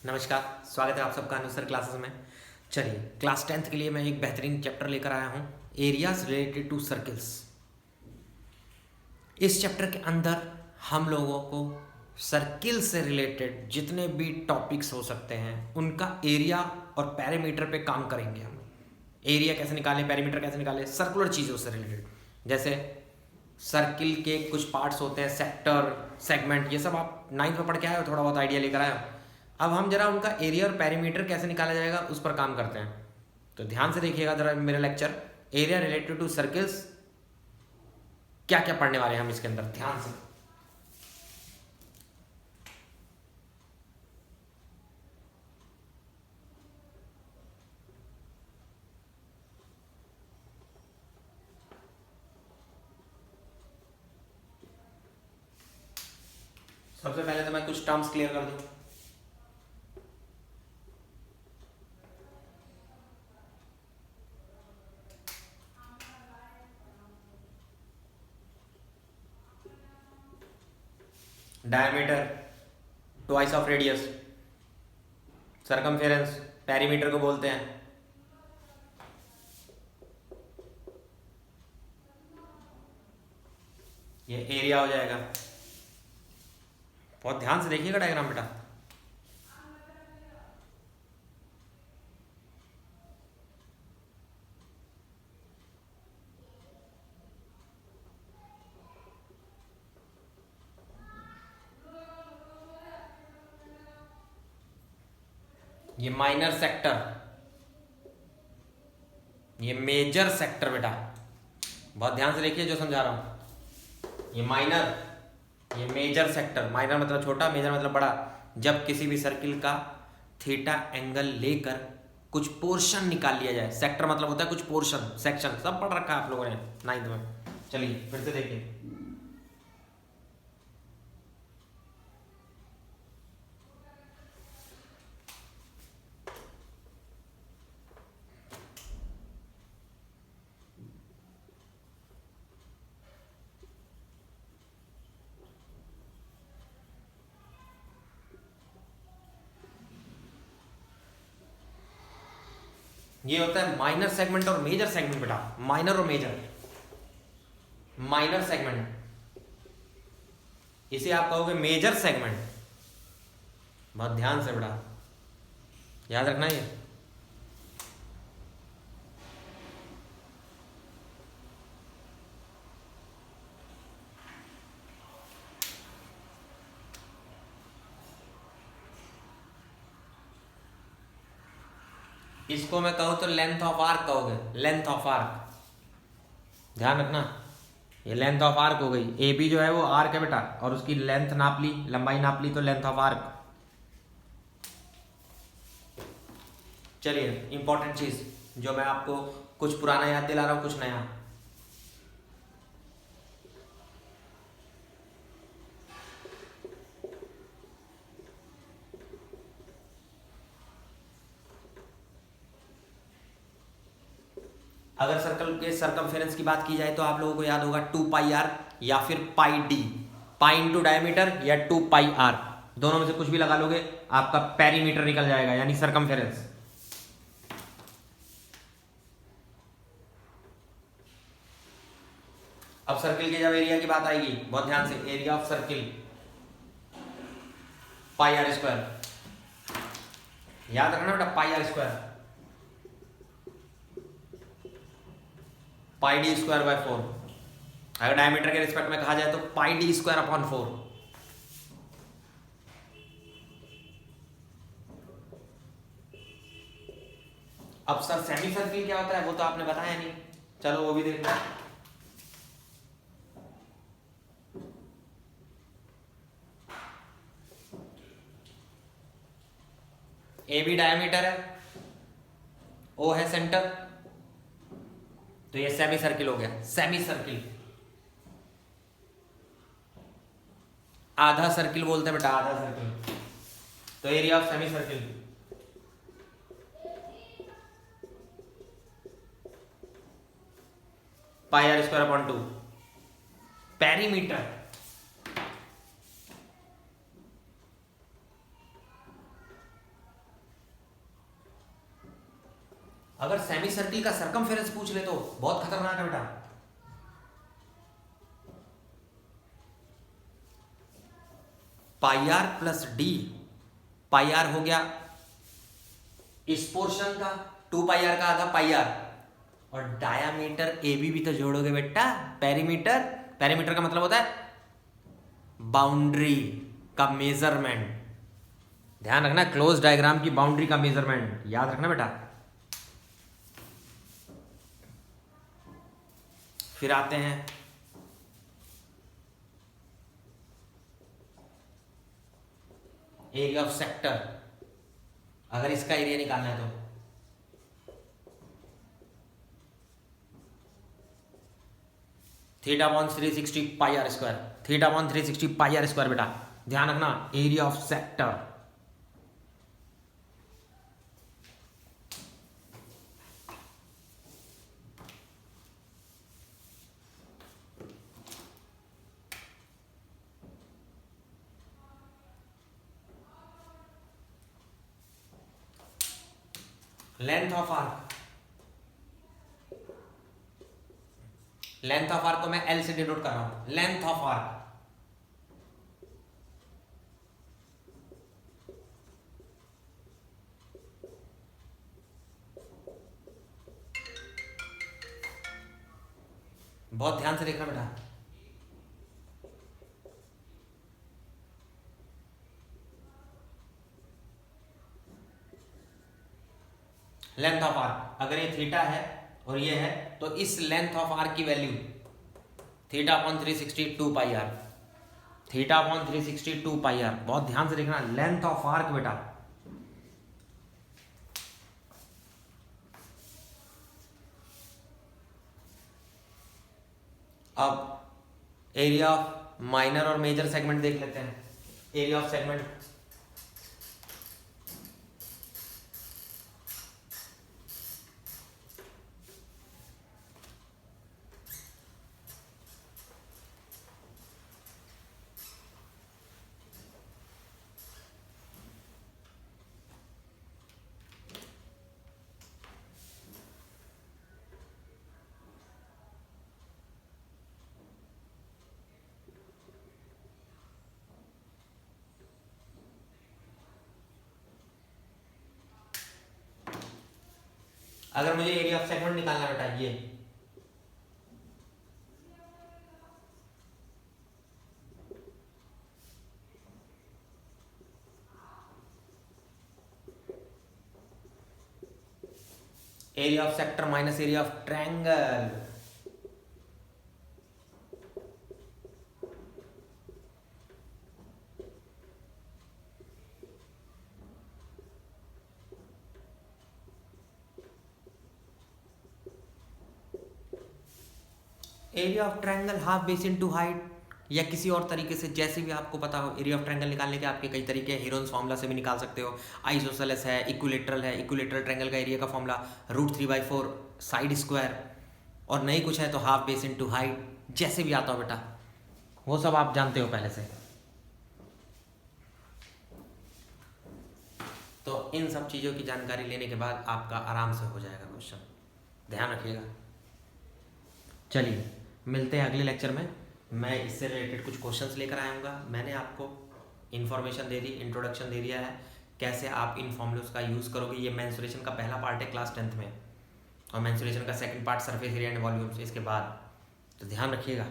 नमस्कार, स्वागत है आप सबका अनुसर क्लासेस में। चलिए, क्लास 10th के लिए मैं एक बेहतरीन चैप्टर लेकर आया हूँ, एरियाज रिलेटेड टू सर्कल्स। इस चैप्टर के अंदर हम लोगों को सर्किल से रिलेटेड जितने भी टॉपिक्स हो सकते हैं उनका एरिया और पैरामीटर पे काम करेंगे हम। एरिया कैसे निकालें, पैरामीटर कैसे निकालें, सर्कुलर चीज़ों से रिलेटेड। जैसे सर्किल के कुछ पार्ट्स होते हैं, सेक्टर, सेगमेंट, ये सब आप 9th में पढ़ के आए हो, थोड़ा बहुत आइडिया लेकर आए हो। अब हम जरा उनका एरिया और पैरामीटर कैसे निकाला जाएगा उस पर काम करते हैं। तो ध्यान से देखिएगा जरा मेरा lecture, area related to circles. क्या क्या पढ़ने वाले हैं हम इसके अंदर, ध्यान से। सबसे पहले तो मैं कुछ टर्म्स क्लियर कर दूं। Diameter twice of radius, circumference perimeter को बोलते हैं। ये एरिया हो जाएगा। बहुत ध्यान से देखिएगा डायग्राम बेटा। ये माइनर सेक्टर, ये मेजर सेक्टर बेटा। बहुत ध्यान से देखिए जो समझा रहा हूं। ये माइनर, ये मेजर सेक्टर। माइनर मतलब छोटा, मेजर मतलब बड़ा। जब किसी भी सर्किल का थीटा एंगल लेकर कुछ पोर्शन निकाल लिया जाए। सेक्टर मतलब होता है कुछ पोर्शन, सेक्शन, सब पढ़ रखा है आप लोगों ने 9th में। चलिए फिर से देखिए। ये होता है माइनर सेगमेंट और मेजर सेगमेंट बेटा। माइनर और मेजर। माइनर सेगमेंट इसे आप कहोगे मेजर सेगमेंट। बहुत ध्यान से बेटा याद रखना ये। इसको मैं कहूँ तो लेंथ ऑफ आर्क कहोगे, लेंथ ऑफ आर्क। ध्यान रखना, ये लेंथ ऑफ आर्क हो गई। ए बी जो है वो आर्क है बेटा, और उसकी लेंथ नाप ली, लंबाई नाप ली, तो लेंथ ऑफ आर्क। चलिए, इंपॉर्टेंट चीज जो मैं आपको कुछ पुराना याद दिला रहा हूं, कुछ नया। अगर सर्कल के सरकमफेरेंस की बात की जाए तो आप लोगों को याद होगा 2πr या फिर पाई डी। पाई इंटू डायमीटर या 2πr, दोनों में से कुछ भी लगा लोगे, आपका पेरीमीटर निकल जाएगा, यानी सरकमफेरेंस। अब सर्किल के जब एरिया की बात आएगी, बहुत ध्यान से, area of circle pi r square. याद रखना बेटा, pi r square, pi d square by 4। अगर डायमीटर के रिस्पेक्ट में कहा जाए तो पाई डी स्क्वायर अपॉन 4। अब सर सेमी सर्किल क्या होता है वो तो आपने बताया नहीं, चलो वो भी देख लो। ए बी डायमीटर है, ओ है सेंटर, तो ये सेमी सर्किल हो गया। सेमी सर्किल, आधा सर्किल बोलते हैं बेटा, आधा सर्किल। तो area of semi circle pi r square upon 2। Perimeter अगर सेमी सर्किल का सरकमफेरेंस पूछ ले तो बहुत खतरनाक है बेटा। Pi r plus d, pi r हो गया इस पोर्शन का, 2 पाई आर का आधा पाई आर, और डायामीटर ए बी भी तो जोड़ोगे बेटा। पेरीमीटर, पेरीमीटर का मतलब होता है बाउंड्री का मेजरमेंट। ध्यान रखना, क्लोज डायग्राम की बाउंड्री का मेजरमेंट याद रखना बेटा। फिर आते हैं एरिया ऑफ सेक्टर। अगर इसका एरिया निकालना है तो θ/360 pi r square, θ/360 pi r square बेटा। ध्यान रखना, area of sector. Length of arc, length of arc को मैं एल से डिनोट कर रहा हूं। लेंथ ऑफ आर्क बहुत ध्यान से देखना बेटा। लेंथ ऑफ आर्क, अगर ये थीटा है और ये है तो इस लेंथ ऑफ आर्क की value θ/360 2 pi r, θ/360 2 pi r. बहुत ध्यान से देखना, लेंथ ऑफ आर्क बेटा। अब एरिया ऑफ माइनर और मेजर सेगमेंट देख लेते हैं। एरिया ऑफ सेगमेंट, अगर मुझे एरिया ऑफ सेगमेंट निकालना बेटा, ये area of sector minus area of triangle. Area of triangle half base into height, या किसी और तरीके से जैसे भी आपको पता हो। एरिया ऑफ ट्रायंगल निकालने के आपके कई तरीके हैं, हीरोन्स फार्मूला से भी निकाल सकते हो, आइसोसेलेस है, इक्विलेटरल है। इक्विलेटरल ट्रायंगल का एरिया का फार्मूला √3/4 साइड स्क्वायर, और नहीं कुछ है तो हाफ बेस इनटू हाइट, जैसे भी आता हो बेटा, वो सब आप जानते हो पहले से। तो इन सब चीज़ों की जानकारी लेने के बाद आपका आराम से हो जाएगा क्वेश्चन, ध्यान रखिएगा। चलिए मिलते हैं अगले लेक्चर में। मैं इससे रिलेटेड कुछ क्वेश्चंस लेकर आऊँगा। मैंने आपको इन्फॉर्मेशन दे दी, इंट्रोडक्शन दे दिया है, कैसे आप इन फॉर्मूलोज का यूज़ करोगे। ये मेंसुरेशन का पहला पार्ट है क्लास 10th में, और मेंसुरेशन का second part surface area and volumes इसके बाद। तो ध्यान रखिएगा।